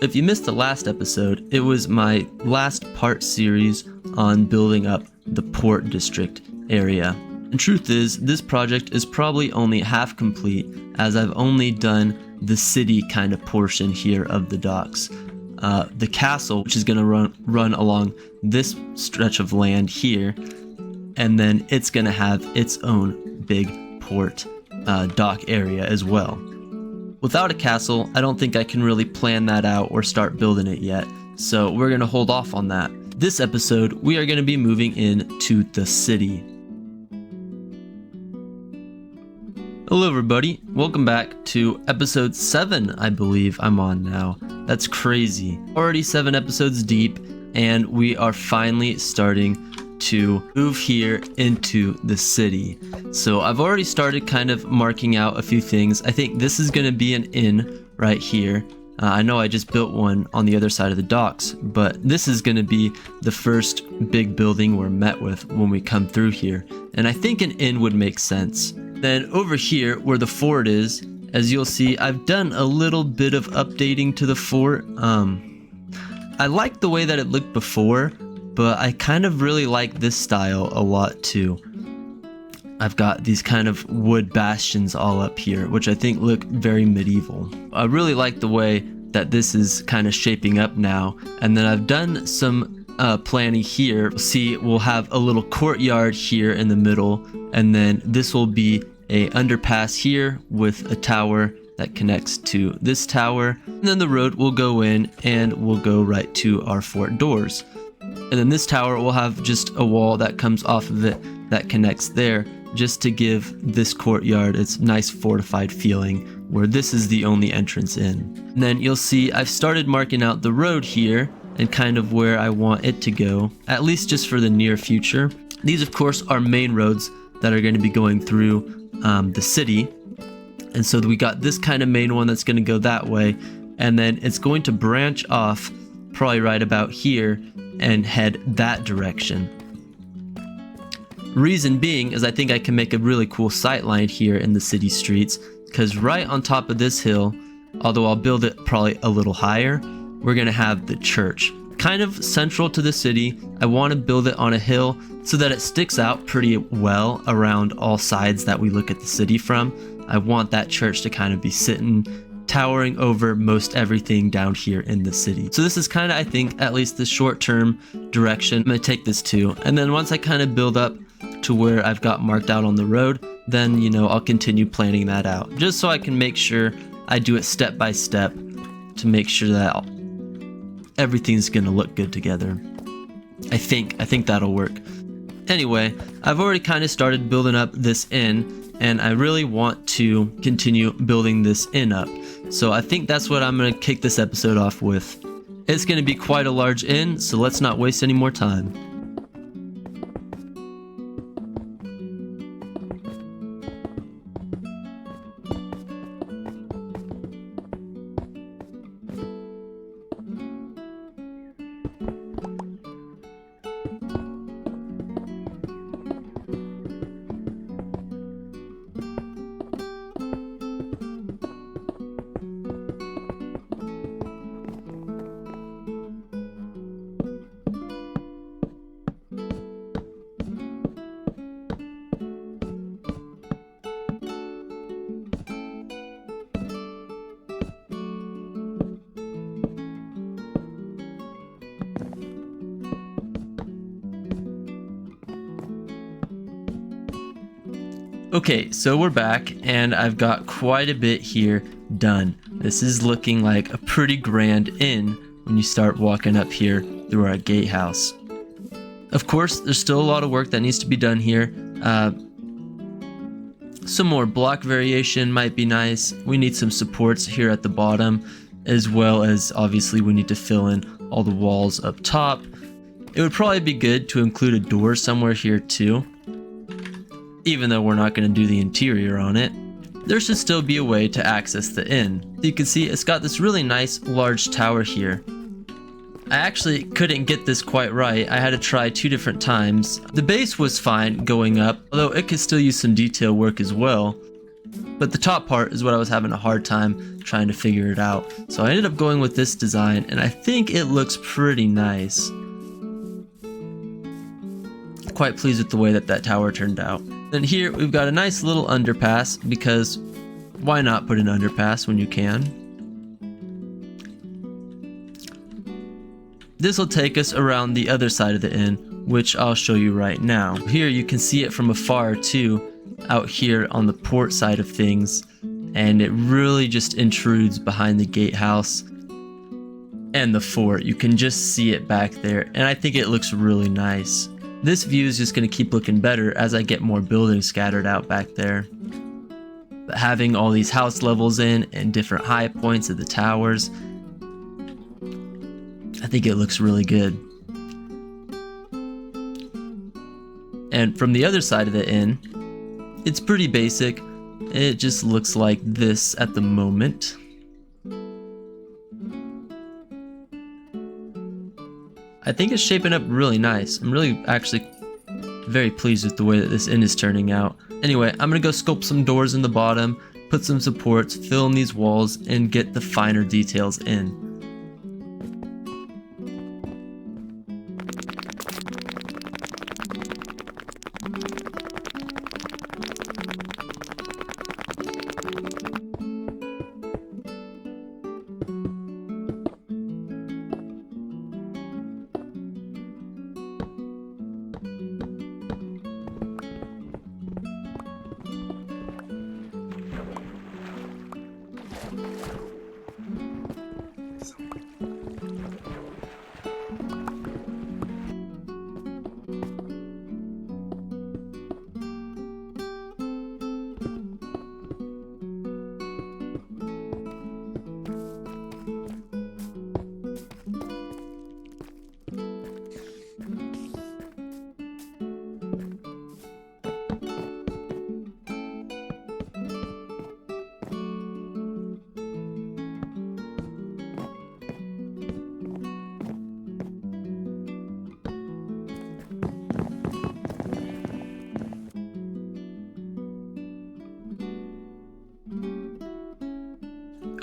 If you missed the last episode, it was my last part series on building up the port district area. And truth is, this project is probably only half complete, as I've only done the city kind of portion here of the docks. The castle, which is going to run along this stretch of land here, and then it's going to have its own big port dock area as well. Without a castle, I don't think I can really plan that out or start building it yet, so we're going to hold off on that. This episode, we are going to be moving into the city. Hello everybody, welcome back to episode 7, I believe I'm on now. That's crazy. Already 7 episodes deep, and we are finally starting to move here into the city. So I've already started kind of marking out a few things. I think this is going to be an inn right here. I know I just built one on the other side of the docks, but this is going to be the first big building we're met with when we come through here. And I think an inn would make sense. Then over here where the fort is, as you'll see, I've done a little bit of updating to the fort. I like the way that it looked before, but I kind of really like this style a lot too. I've got these kind of wood bastions all up here, which I think look very medieval. I really like the way that this is kind of shaping up now. And then I've done some planning here. See, we'll have a little courtyard here in the middle, and then this will be a underpass here with a tower that connects to this tower. And then the road will go in and will go right to our fort doors. And then this tower will have just a wall that comes off of it that connects there, just to give this courtyard its nice fortified feeling, where this is the only entrance in. And then you'll see I've started marking out the road here and kind of where I want it to go, at least just for the near future. These of course are main roads that are going to be going through the city. And so we got this kind of main one that's going to go that way, and then it's going to branch off probably right about here and head that direction. Reason being is I think I can make a really cool sight line here in the city streets, because right on top of this hill, although I'll build it probably a little higher, we're going to have the church. Kind of central to the city. I want to build it on a hill so that it sticks out pretty well around all sides that we look at the city from. I want that church to kind of be sitting, towering over most everything down here in the city. So this is kind of, I think, at least the short-term direction I'm going to take this to. And then once I kind of build up to where I've got marked out on the road, then, I'll continue planning that out, just so I can make sure I do it step by step to make sure that everything's going to look good together. I think that'll work. Anyway, I've already kind of started building up this inn, and I really want to continue building this inn up. So I think that's what I'm going to kick this episode off with. It's going to be quite a large inn, so let's not waste any more time. Okay, so we're back, and I've got quite a bit here done. This is looking like a pretty grand inn when you start walking up here through our gatehouse. Of course, there's still a lot of work that needs to be done here. Some more block variation might be nice. We need some supports here at the bottom, as well as obviously we need to fill in all the walls up top. It would probably be good to include a door somewhere here too. Even though we're not going to do the interior on it, there should still be a way to access the inn. You can see it's got this really nice large tower here. I actually couldn't get this quite right. I had to try 2 different times. The base was fine going up, although it could still use some detail work as well. But the top part is what I was having a hard time trying to figure it out. So I ended up going with this design, and I think it looks pretty nice. Quite pleased with the way that tower turned out. And here we've got a nice little underpass, because why not put an underpass when you can? This will take us around the other side of the inn, which I'll show you right now. Here you can see it from afar too, out here on the port side of things, and it really just intrudes behind the gatehouse and the fort. You can just see it back there, and I think it looks really nice. This view is just going to keep looking better as I get more buildings scattered out back there. But having all these house levels in and different high points of the towers, I think it looks really good. And from the other side of the inn, it's pretty basic. It just looks like this at the moment. I think it's shaping up really nice. I'm really actually very pleased with the way that this inn is turning out. Anyway, I'm gonna go sculpt some doors in the bottom, put some supports, fill in these walls, and get the finer details in.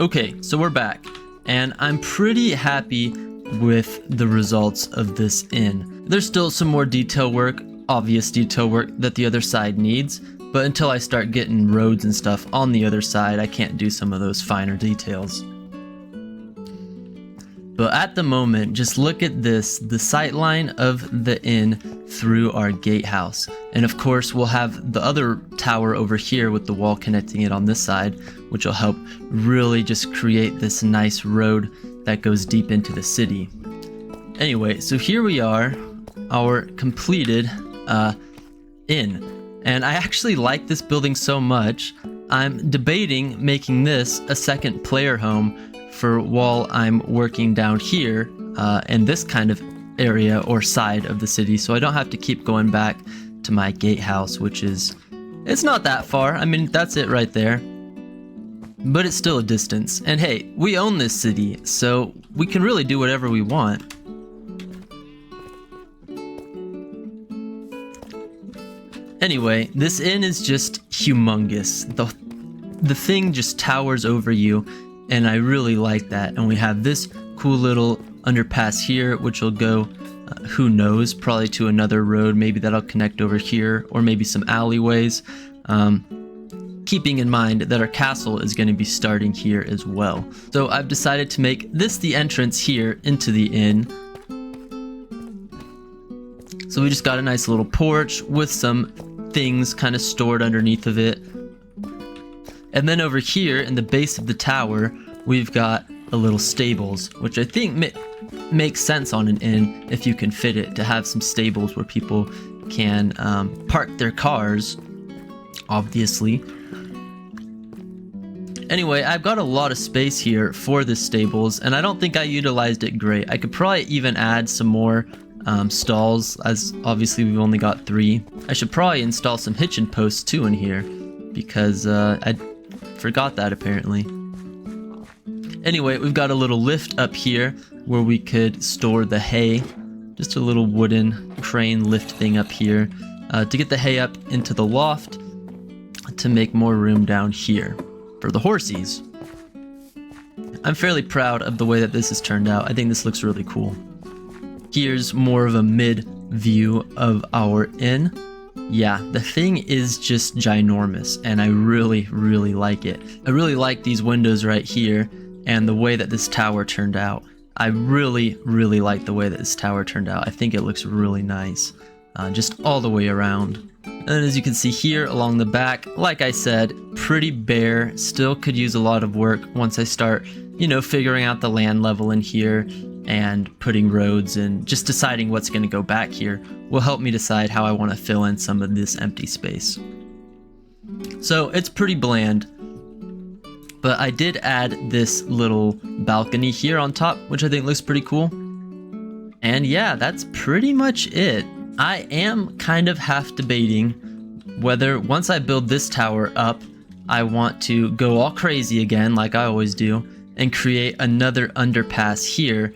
Okay, so we're back, and I'm pretty happy with the results of this inn. There's still some more detail work, obvious detail work that the other side needs, but until I start getting roads and stuff on the other side, I can't do some of those finer details. But at the moment, just look at this, the sight line of the inn through our gatehouse. And of course, we'll have the other tower over here with the wall connecting it on this side, which will help really just create this nice road that goes deep into the city. Anyway, so here we are, our completed inn. And I actually like this building so much, I'm debating making this a second player home for while I'm working down here in this kind of area or side of the city, so I don't have to keep going back to my gatehouse, which is, it's not that far. I mean, that's it right there, but it's still a distance. And hey, we own this city, so we can really do whatever we want. Anyway, this inn is just humongous. The thing just towers over you, and I really like that. And we have this cool little underpass here, which will go, who knows, probably to another road, maybe that'll connect over here, or maybe some alleyways. Keeping in mind that our castle is going to be starting here as well. So I've decided to make this the entrance here into the inn. So we just got a nice little porch with some things kind of stored underneath of it. And then over here in the base of the tower, we've got a little stables, which I think makes sense on an inn if you can fit it, to have some stables where people can park their cars, obviously. Anyway, I've got a lot of space here for the stables, and I don't think I utilized it great. I could probably even add some more stalls, as obviously we've only got 3. I should probably install some hitching posts too in here, because I forgot that apparently. Anyway, we've got a little lift up here where we could store the hay. Just a little wooden crane lift thing up here to get the hay up into the loft to make more room down here for the horsies. I'm fairly proud of the way that this has turned out. I think this looks really cool. Here's more of a mid view of our inn. Yeah, the thing is just ginormous, and I really, really like it. I really like these windows right here and the way that this tower turned out. I really, really like the way that this tower turned out. I think it looks really nice, just all the way around. And as you can see here along the back, like I said, pretty bare. Still could use a lot of work once I start, figuring out the land level in here and putting roads and just deciding what's going to go back here will help me decide how I want to fill in some of this empty space. So it's pretty bland, but I did add this little balcony here on top, which I think looks pretty cool. And yeah, that's pretty much it. I am kind of half debating whether once I build this tower up, I want to go all crazy again like I always do and create another underpass here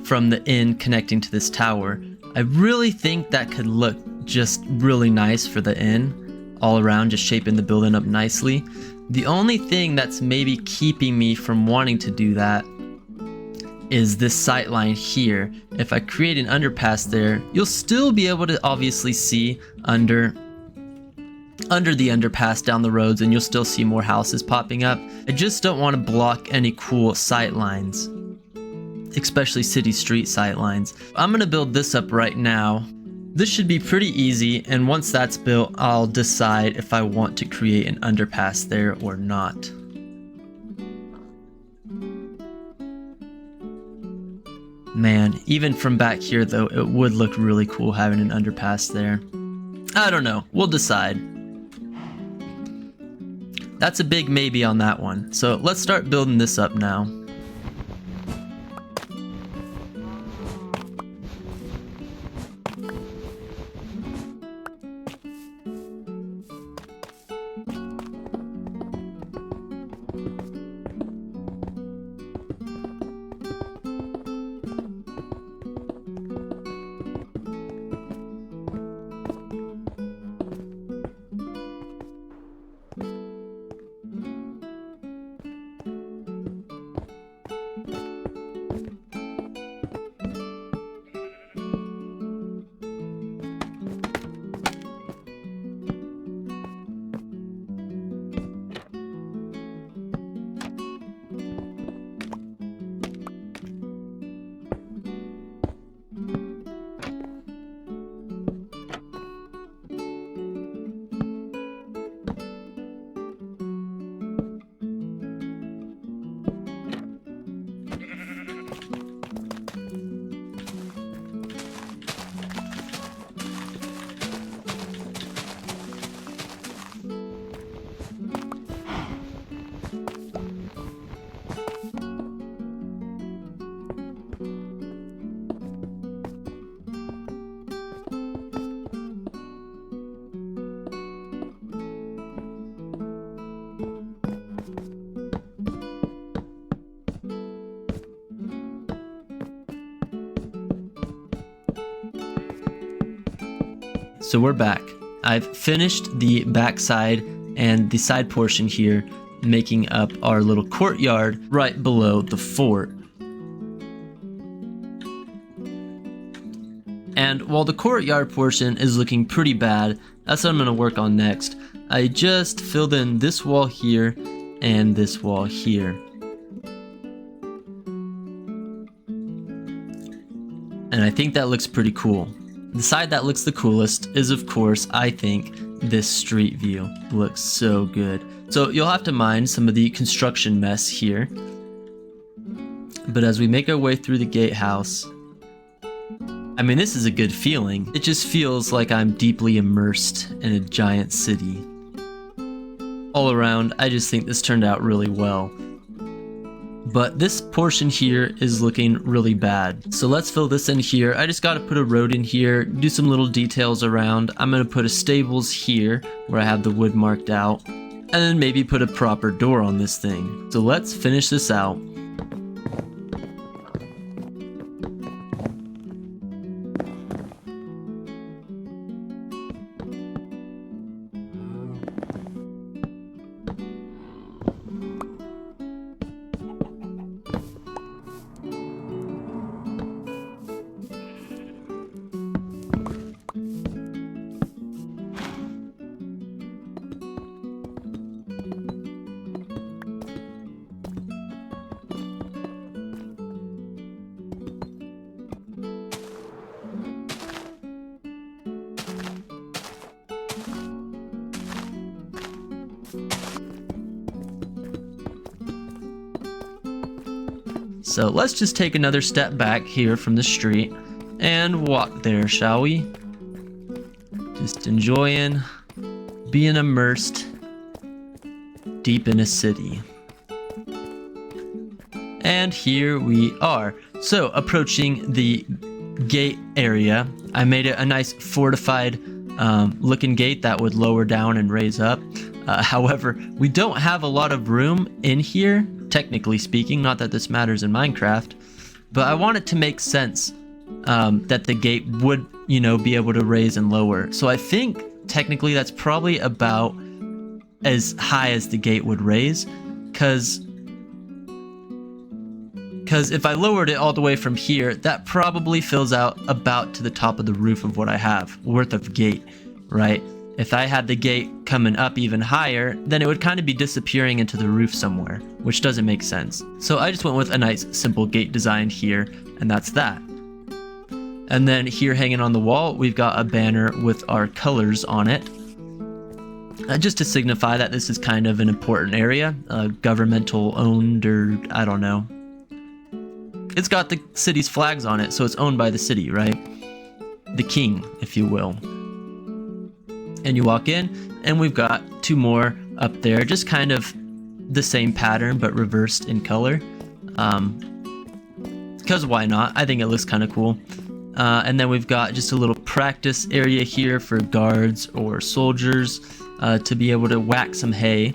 from the inn connecting to this tower. I really think that could look just really nice for the inn all around, just shaping the building up nicely. The only thing that's maybe keeping me from wanting to do that is this sight line here. If I create an underpass there, you'll still be able to obviously see under the underpass down the roads, and you'll still see more houses popping up. I just don't want to block any cool sight lines, especially city street sight lines. I'm gonna build this up right now. This should be pretty easy, and once that's built, I'll decide if I want to create an underpass there or not. Man, even from back here though, it would look really cool having an underpass there. I don't know, we'll decide. That's a big maybe on that one. So let's start building this up now. So we're back. I've finished the backside and the side portion here, making up our little courtyard right below the fort. And while the courtyard portion is looking pretty bad, that's what I'm going to work on next. I just filled in this wall here and this wall here. And I think that looks pretty cool. The side that looks the coolest is, of course, I think, this street view. Looks so good. So you'll have to mind some of the construction mess here. But as we make our way through the gatehouse, I mean, this is a good feeling. It just feels like I'm deeply immersed in a giant city. All around, I just think this turned out really well. But this portion here is looking really bad. So let's fill this in here. I just got to put a road in here, do some little details around. I'm going to put a stables here where I have the wood marked out, and then maybe put a proper door on this thing. So let's finish this out. So let's just take another step back here from the street and walk there, shall we? Just enjoying being immersed deep in a city. And here we are. So approaching the gate area, I made it a nice fortified looking gate that would lower down and raise up. However, we don't have a lot of room in here, technically speaking, not that this matters in Minecraft, but I want it to make sense that the gate would, you know, be able to raise and lower. So I think technically that's probably about as high as the gate would raise, because if I lowered it all the way from here, that probably fills out about to the top of the roof of what I have worth of gate, right? If I had the gate coming up even higher, then it would kind of be disappearing into the roof somewhere, which doesn't make sense. So I just went with a nice simple gate design here, and that's that. And then here hanging on the wall, we've got a banner with our colors on it, just to signify that this is kind of an important area, governmental owned, or I don't know. It's got the city's flags on it, so it's owned by the city, right? The king, if you will. And you walk in, and we've got two more up there, just kind of the same pattern, but reversed in color. Because why not? I think it looks kind of cool. And then we've got just a little practice area here for guards or soldiers to be able to whack some hay.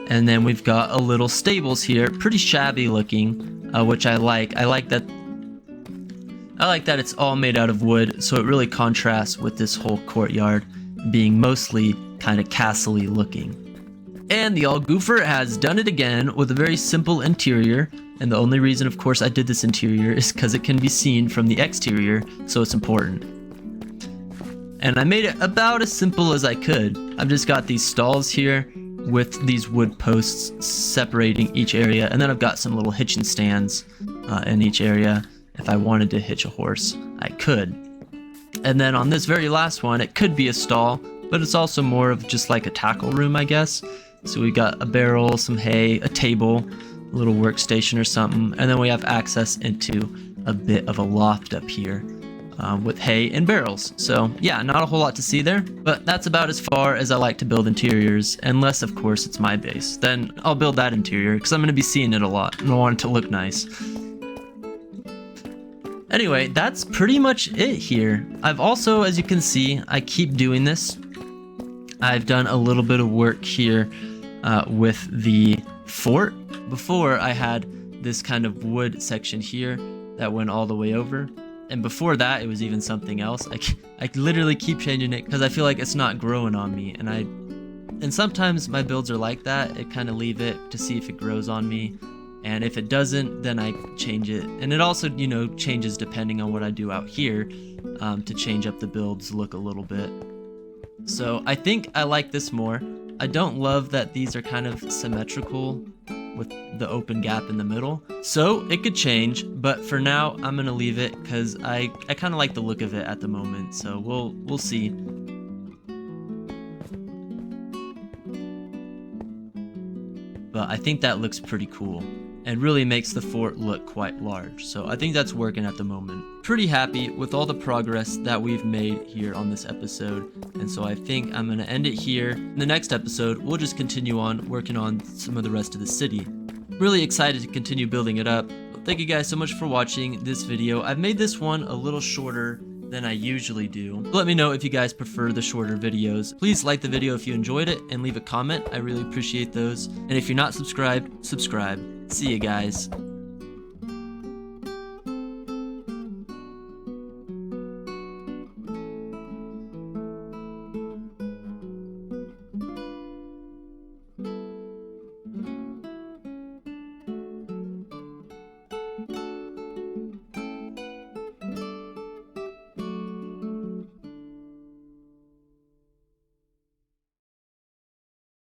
And then we've got a little stables here, pretty shabby looking, which I like. I like that it's all made out of wood, so it really contrasts with this whole courtyard being mostly kind of castle-y looking. And the All Goofer has done it again with a very simple interior, and the only reason, of course, I did this interior is because it can be seen from the exterior, so it's important. And I made it about as simple as I could. I've just got these stalls here with these wood posts separating each area, and then I've got some little hitching stands in each area. If I wanted to hitch a horse, I could. And then on this very last one, it could be a stall, but it's also more of just like a tackle room, I guess. So we got a barrel, some hay, a table, a little workstation or something, and then we have access into a bit of a loft up here with hay and barrels. So yeah, not a whole lot to see there, but that's about as far as I like to build interiors, unless of course it's my base. Then I'll build that interior because I'm going to be seeing it a lot and I want it to look nice. Anyway, that's pretty much it here. I've also, as you can see, I keep doing this. I've done a little bit of work here with the fort. Before I had this kind of wood section here that went all the way over. And before that, it was even something else. I literally keep changing it because I feel like it's not growing on me. And sometimes my builds are like that. I kind of leave it to see if it grows on me. And if it doesn't, then I change it. And it also, you know, changes depending on what I do out here to change up the build's look a little bit. So I think I like this more. I don't love that these are kind of symmetrical with the open gap in the middle. So it could change, but for now I'm gonna leave it because I kind of like the look of it at the moment. So we'll see. But I think that looks pretty cool and really makes the fort look quite large. So I think that's working at the moment. Pretty happy with all the progress that we've made here on this episode. And so I think I'm gonna end it here. In the next episode, we'll just continue on working on some of the rest of the city. Really excited to continue building it up. Thank you guys so much for watching this video. I've made this one a little shorter than I usually do. Let me know if you guys prefer the shorter videos. Please like the video if you enjoyed it and leave a comment. I really appreciate those. And if you're not subscribed, subscribe. See you guys.